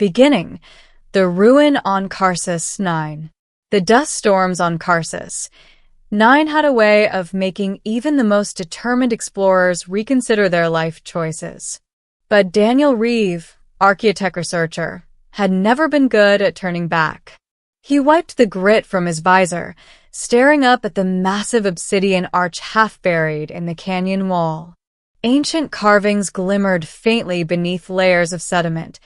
Beginning, the ruin on Karsus 9. The dust storms on Karsus 9 had a way of making even the most determined explorers reconsider their life choices. But Daniel Reeve, archaeotech researcher, had never been good at turning back. He wiped the grit from his visor, staring up at the massive obsidian arch half buried in the canyon wall. Ancient carvings glimmered faintly beneath layers of sediment,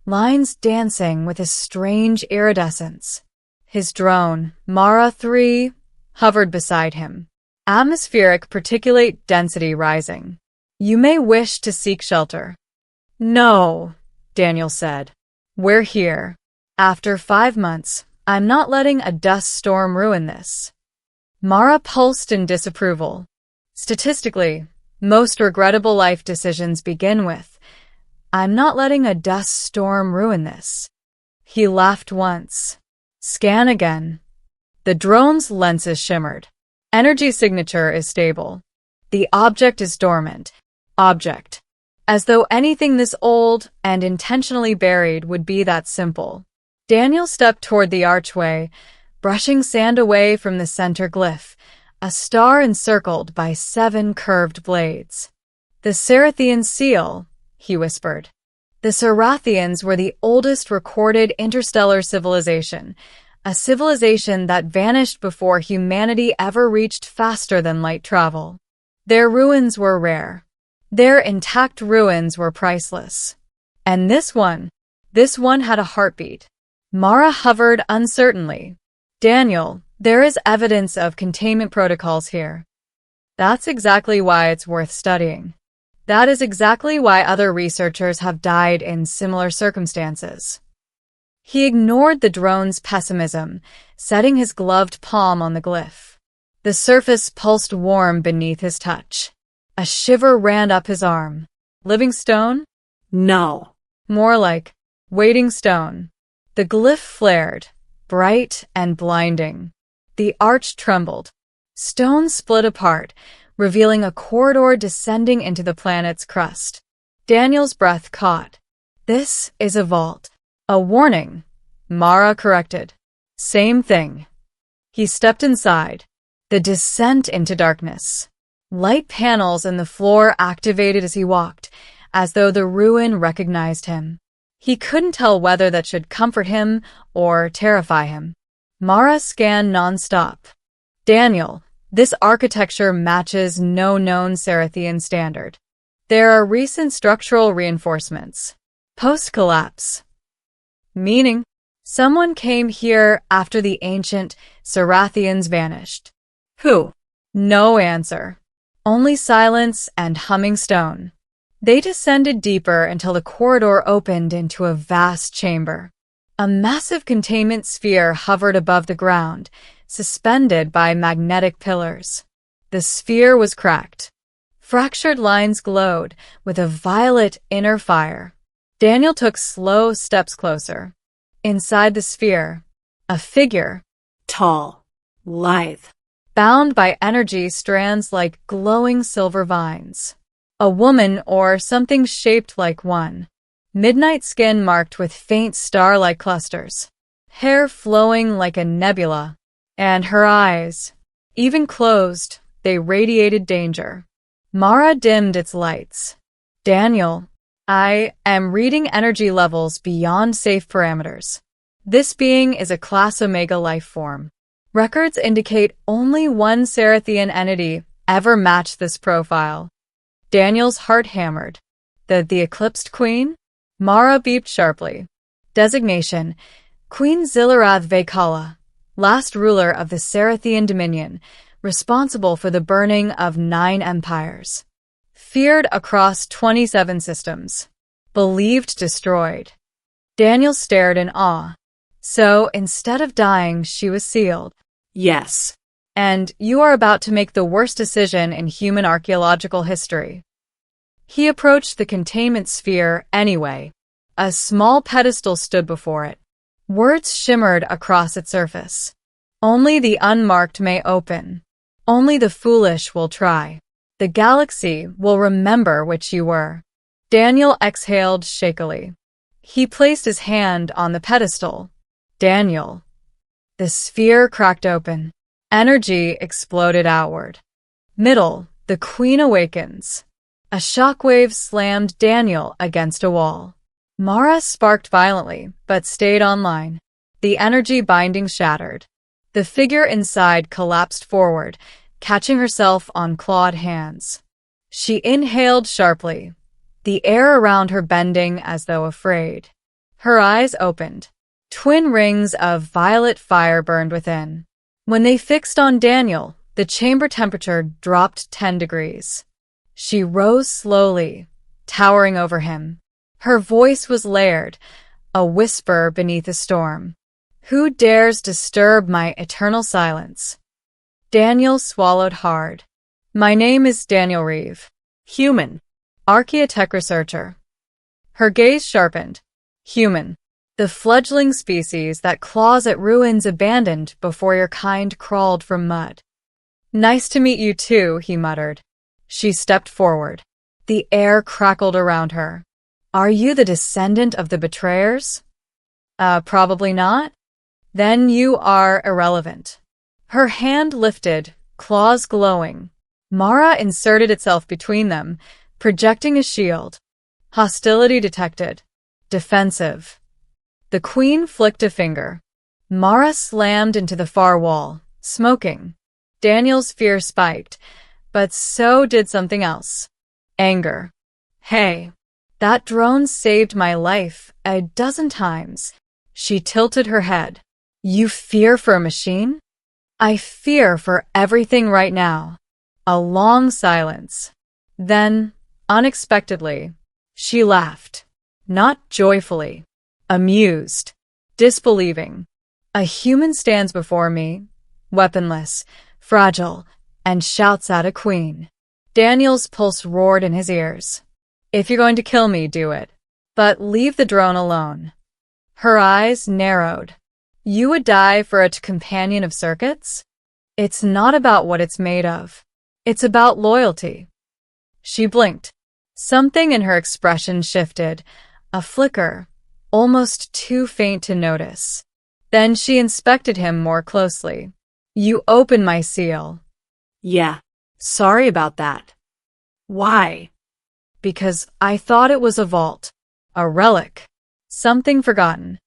lines dancing with a strange iridescence. His drone, Mara 3, hovered beside him. Atmospheric particulate density rising. You may wish to seek shelter. No, Daniel said. We're here. After 5 months, I'm not letting a dust storm ruin this. Mara pulsed in disapproval. Statistically, most regrettable life decisions begin with, I'm not letting a dust storm ruin this. He laughed once. Scan again. The drone's lenses shimmered. Energy signature is stable. The object is dormant. Object. As though anything this old and intentionally buried would be that simple. Daniel stepped toward the archway, brushing sand away from the center glyph, a star encircled by 7 curved blades. The Serathian seal, he whispered. The Serathians were the oldest recorded interstellar civilization, a civilization that vanished before humanity ever reached faster than light travel. Their ruins were rare. Their intact ruins were priceless. And this one had a heartbeat. Mara hovered uncertainly. Daniel, there is evidence of containment protocols here. That's exactly why it's worth studying. That is exactly why other researchers have died in similar circumstances. He ignored the drone's pessimism, setting his gloved palm on the glyph. The surface pulsed warm beneath his touch. A shiver ran up his arm. Living stone? No. More like waiting stone. The glyph flared, bright and blinding. The arch trembled. Stone split apart, revealing a corridor descending into the planet's crust. Daniel's breath caught. This is a vault. A warning, Mara corrected. Same thing. He stepped inside. The descent into darkness. Light panels in the floor activated as he walked, as though the ruin recognized him. He couldn't tell whether that should comfort him or terrify him. Mara scanned nonstop. Daniel, this architecture matches no known Serathian standard. There are recent structural reinforcements. Post-collapse. Meaning, someone came here after the ancient Serathians vanished. Who? No answer. Only silence and humming stone. They descended deeper until the corridor opened into a vast chamber. A massive containment sphere hovered above the ground, suspended by magnetic pillars. The sphere was cracked. Fractured lines glowed with a violet inner fire. Daniel took slow steps closer. Inside the sphere, a figure. Tall. Lithe. Bound by energy strands like glowing silver vines. A woman or something shaped like one. Midnight skin marked with faint star-like clusters. Hair flowing like a nebula. And her eyes. Even closed, they radiated danger. Mara dimmed its lights. Daniel, I am reading energy levels beyond safe parameters. This being is a Class Omega life form. Records indicate only one Serathian entity ever matched this profile. Daniel's heart hammered. The Eclipsed Queen? Mara beeped sharply. Designation, Queen Xylarathe Vekala, last ruler of the Serathian Dominion, responsible for the burning of 9 empires. Feared across 27 systems. Believed destroyed. Daniel stared in awe. So, instead of dying, she was sealed. Yes. And you are about to make the worst decision in human archaeological history. He approached the containment sphere anyway. A small pedestal stood before it. Words shimmered across its surface. Only the unmarked may open. Only the foolish will try. The galaxy will remember which you were. Daniel exhaled shakily. He placed his hand on the pedestal. Daniel. The sphere cracked open. Energy exploded outward. Middle, the Queen awakens. A shockwave slammed Daniel against a wall. Mara sparked violently, but stayed online. The energy binding shattered. The figure inside collapsed forward, catching herself on clawed hands. She inhaled sharply, the air around her bending as though afraid. Her eyes opened. Twin rings of violet fire burned within. When they fixed on Daniel, the chamber temperature dropped 10 degrees. She rose slowly, towering over him. Her voice was layered, a whisper beneath a storm. Who dares disturb my eternal silence? Daniel swallowed hard. My name is Daniel Reeve. Human. Archaeotech researcher. Her gaze sharpened. Human. The fledgling species that claws at ruins abandoned before your kind crawled from mud. Nice to meet you too, he muttered. She stepped forward. The air crackled around her. Are you the descendant of the betrayers? Probably not. Then you are irrelevant. Her hand lifted, claws glowing. Mara inserted itself between them, projecting a shield. Hostility detected. Defensive. The Queen flicked a finger. Mara slammed into the far wall, smoking. Daniel's fear spiked, but so did something else. Anger. Hey, that drone saved my life a dozen times. She tilted her head. You fear for a machine? I fear for everything right now. A long silence. Then, unexpectedly, she laughed. Not joyfully. Amused. Disbelieving. A human stands before me, weaponless, fragile, and shouts at a queen. Daniel's pulse roared in his ears. If you're going to kill me, do it. But leave the drone alone. Her eyes narrowed. You would die for a companion of circuits? It's not about what it's made of. It's about loyalty. She blinked. Something in her expression shifted, a flicker, almost too faint to notice. Then she inspected him more closely. You opened my seal. Yeah. Sorry about that. Why? Because I thought it was a vault, a relic, something forgotten.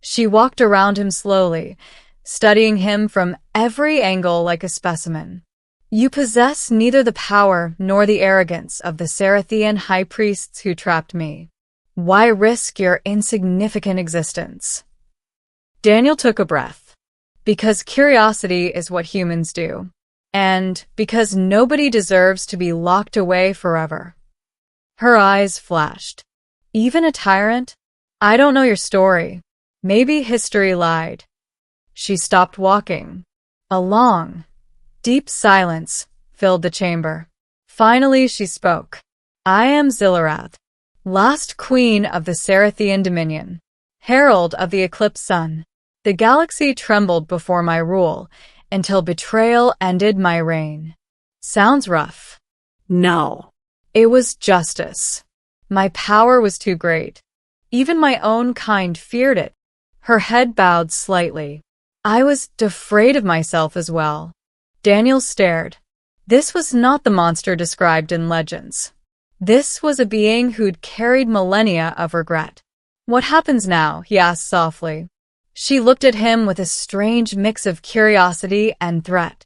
She walked around him slowly, studying him from every angle like a specimen. You possess neither the power nor the arrogance of the Serathian high priests who trapped me. Why risk your insignificant existence? Daniel took a breath. Because curiosity is what humans do. And because nobody deserves to be locked away forever. Her eyes flashed. Even a tyrant? I don't know your story. Maybe history lied. She stopped walking. A long, deep silence filled the chamber. Finally, she spoke. I am Xylarathe, last queen of the Serathian dominion, herald of the eclipsed sun. The galaxy trembled before my rule until betrayal ended my reign. Sounds rough. No. It was justice. My power was too great. Even my own kind feared it. Her head bowed slightly. I was afraid of myself as well. Daniel stared. This was not the monster described in legends. This was a being who'd carried millennia of regret. What happens now? He asked softly. She looked at him with a strange mix of curiosity and threat.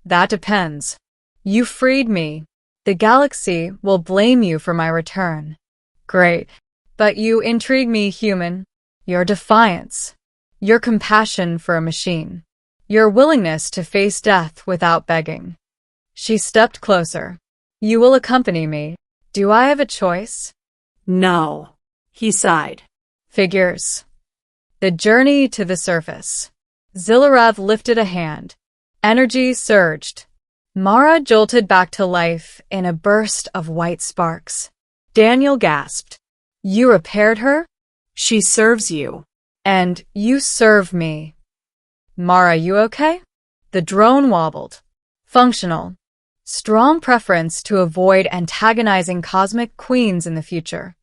That depends. You freed me. The galaxy will blame you for my return. Great. But you intrigue me, human. Your defiance. Your compassion for a machine. Your willingness to face death without begging. She stepped closer. You will accompany me. Do I have a choice? No. He sighed. Figures. The journey to the surface. Xylarathe lifted a hand. Energy surged. Mara jolted back to life in a burst of white sparks. Daniel gasped. You repaired her? She serves you. And you serve me. Mara, you okay? The drone wobbled. Functional. Strong preference to avoid antagonizing cosmic queens in the future.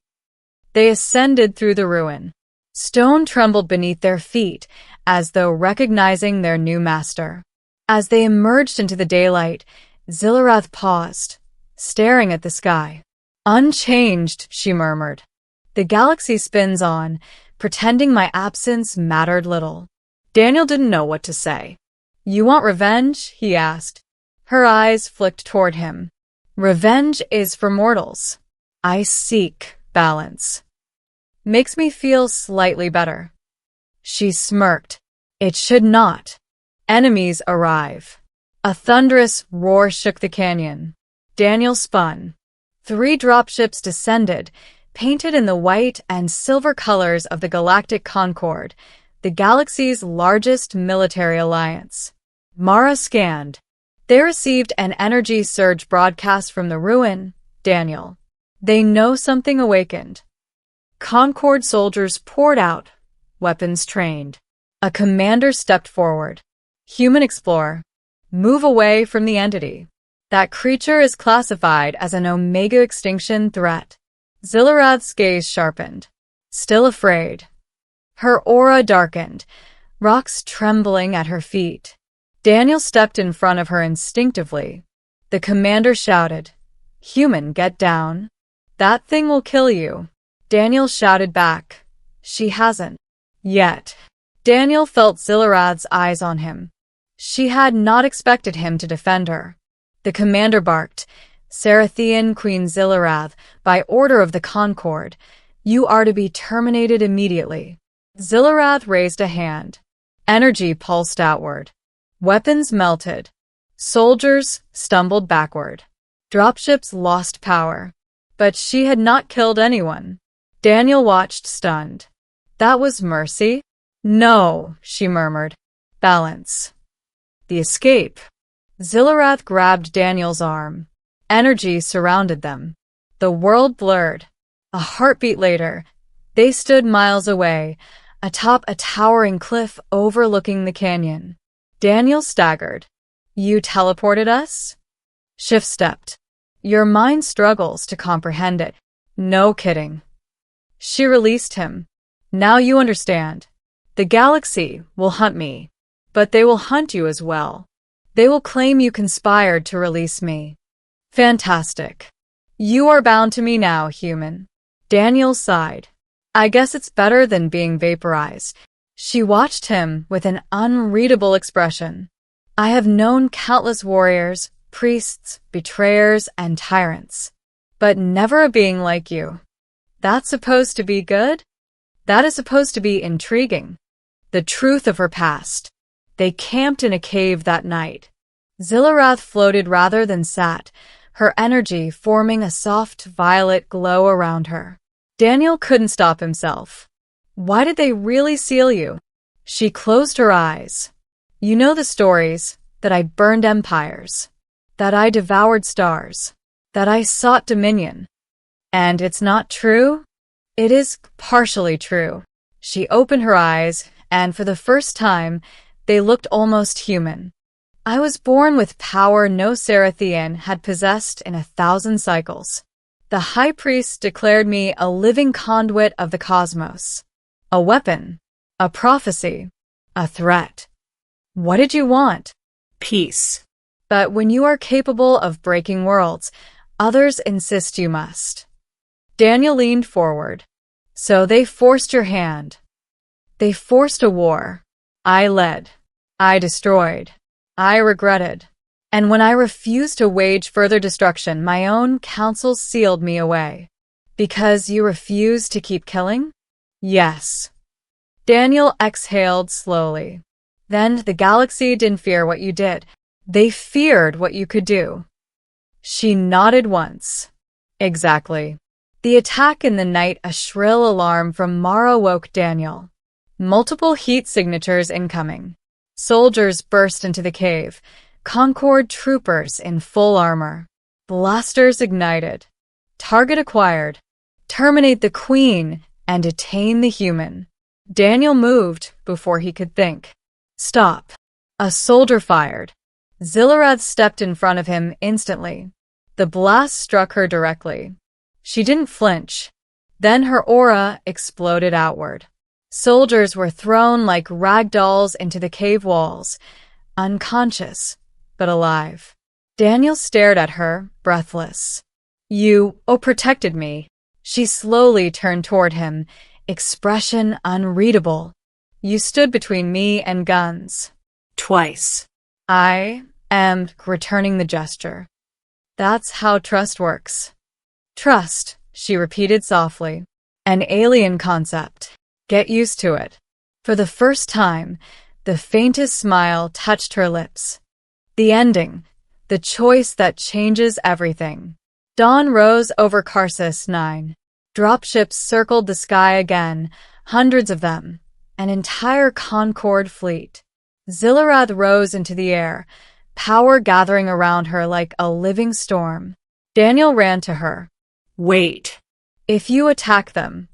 They ascended through the ruin. Stone trembled beneath their feet, as though recognizing their new master. As they emerged into the daylight, Xylarathe paused, staring at the sky. "Unchanged," she murmured. "The galaxy spins on, pretending my absence mattered little." Daniel didn't know what to say. "You want revenge?" he asked. Her eyes flicked toward him. "Revenge is for mortals. I seek balance. Makes me feel slightly better." She smirked. "It should not." Enemies arrive. A thunderous roar shook the canyon. Daniel spun. 3 dropships descended, painted in the white and silver colors of the galactic Concord, the galaxy's largest military alliance. Mara scanned. "They received an energy surge broadcast from the ruin, Daniel. They know something awakened." Concord soldiers poured out, weapons trained. A commander stepped forward. "Human explorer, move away from the entity. That creature is classified as an Omega extinction threat." Xylarathe's gaze sharpened. Still afraid. Her aura darkened, rocks trembling at her feet. Daniel stepped in front of her instinctively. The commander shouted, "Human, get down. That thing will kill you." Daniel shouted back, "She hasn't. Yet." Daniel felt Xylarathe's eyes on him. She had not expected him to defend her. The commander barked, "Serathian Queen Xylarathe, by order of the Concord, you are to be terminated immediately." Xylarathe raised a hand. Energy pulsed outward. Weapons melted. Soldiers stumbled backward. Dropships lost power. But she had not killed anyone. Daniel watched stunned. "That was mercy?" "No," she murmured. "Balance." "The escape." Xylarathe grabbed Daniel's arm. Energy surrounded them. The world blurred. A heartbeat later, they stood miles away, atop a towering cliff overlooking the canyon. Daniel staggered. "You teleported us?" Schiff stepped. "Your mind struggles to comprehend it." "No kidding." She released him. "Now you understand. The galaxy will hunt me, but they will hunt you as well. They will claim you conspired to release me." "Fantastic. You are bound to me now, human." Daniel sighed. "I guess it's better than being vaporized." She watched him with an unreadable expression. "I have known countless warriors, priests, betrayers, and tyrants, but never a being like you. That's supposed to be good? That is supposed to be intriguing." The truth of her past. They camped in a cave that night. Xylarathe floated rather than sat, her energy forming a soft violet glow around her. Daniel couldn't stop himself. "Why did they really seal you?" She closed her eyes. "You know the stories, that I burned empires, that I devoured stars, that I sought dominion. And it's not true? It is partially true." She opened her eyes, and for the first time, they looked almost human. "I was born with power no Serathian had possessed in 1,000 cycles. The High Priest declared me a living conduit of the cosmos, a weapon, a prophecy, a threat. What did you want?" "Peace." "But when you are capable of breaking worlds, others insist you must." Daniel leaned forward. "So they forced your hand. They forced a war. I led. I destroyed. I regretted. And when I refused to wage further destruction, my own council sealed me away." "Because you refused to keep killing?" "Yes." Daniel exhaled slowly. "Then the galaxy didn't fear what you did. They feared what you could do." She nodded once. "Exactly." The attack in the night, a shrill alarm from Mara woke Daniel. Multiple heat signatures incoming. Soldiers burst into the cave. Concord troopers in full armor. Blasters ignited. Target acquired. Terminate the Queen and detain the human. Daniel moved before he could think. "Stop." A soldier fired. Xylarathe stepped in front of him instantly. The blast struck her directly. She didn't flinch. Then her aura exploded outward. Soldiers were thrown like rag dolls into the cave walls, unconscious, but alive. Daniel stared at her, breathless. You protected me. She slowly turned toward him, expression unreadable. You stood between me and guns. Twice. I am returning the gesture. That's how trust works. Trust, she repeated softly. An alien concept. Get used to it. For the first time, the faintest smile touched her lips. The ending, the choice that changes everything. Dawn rose over Karsus 9. Dropships circled the sky again, hundreds of them, an entire Concord fleet. Xylarathe rose into the air, power gathering around her like a living storm. Daniel ran to her. Wait. If you attack them,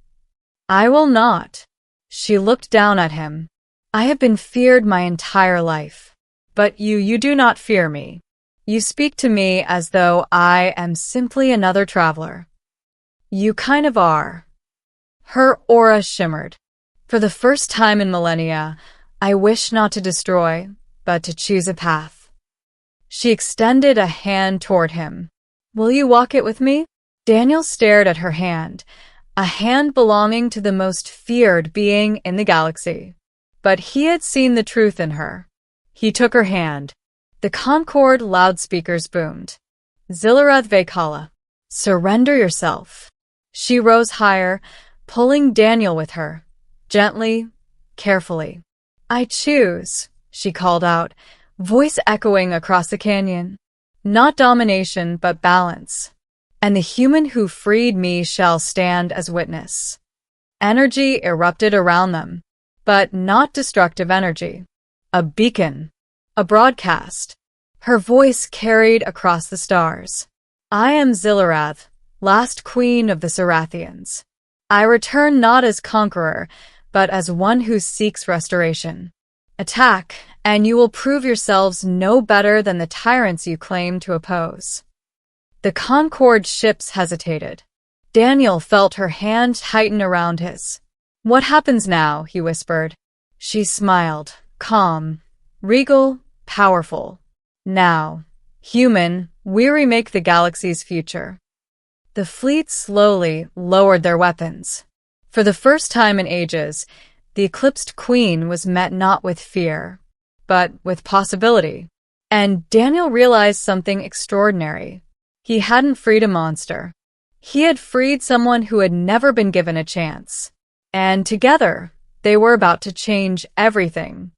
I will not. She looked down at him. I have been feared my entire life. But you do not fear me. You speak to me as though I am simply another traveler. You kind of are. Her aura shimmered. For the first time in millennia, I wish not to destroy, but to choose a path. She extended a hand toward him. Will you walk it with me? Daniel stared at her hand, a hand belonging to the most feared being in the galaxy. But he had seen the truth in her. He took her hand. The Concord loudspeakers boomed. Xylarathe Vekala, surrender yourself. She rose higher, pulling Daniel with her, gently, carefully. I choose, she called out, voice echoing across the canyon. Not domination, but balance. And the human who freed me shall stand as witness. Energy erupted around them, but not destructive energy. A beacon. A broadcast. Her voice carried across the stars. I am Xylarathe, last queen of the Serathians. I return not as conqueror, but as one who seeks restoration. Attack, and you will prove yourselves no better than the tyrants you claim to oppose. The Concord ships hesitated. Daniel felt her hand tighten around his. What happens now? He whispered. She smiled, calm, regal, powerful. Now, human, we remake the galaxy's future. The fleet slowly lowered their weapons. For the first time in ages, the Eclipsed Queen was met not with fear, but with possibility. And Daniel realized something extraordinary. He hadn't freed a monster. He had freed someone who had never been given a chance. And together, they were about to change everything.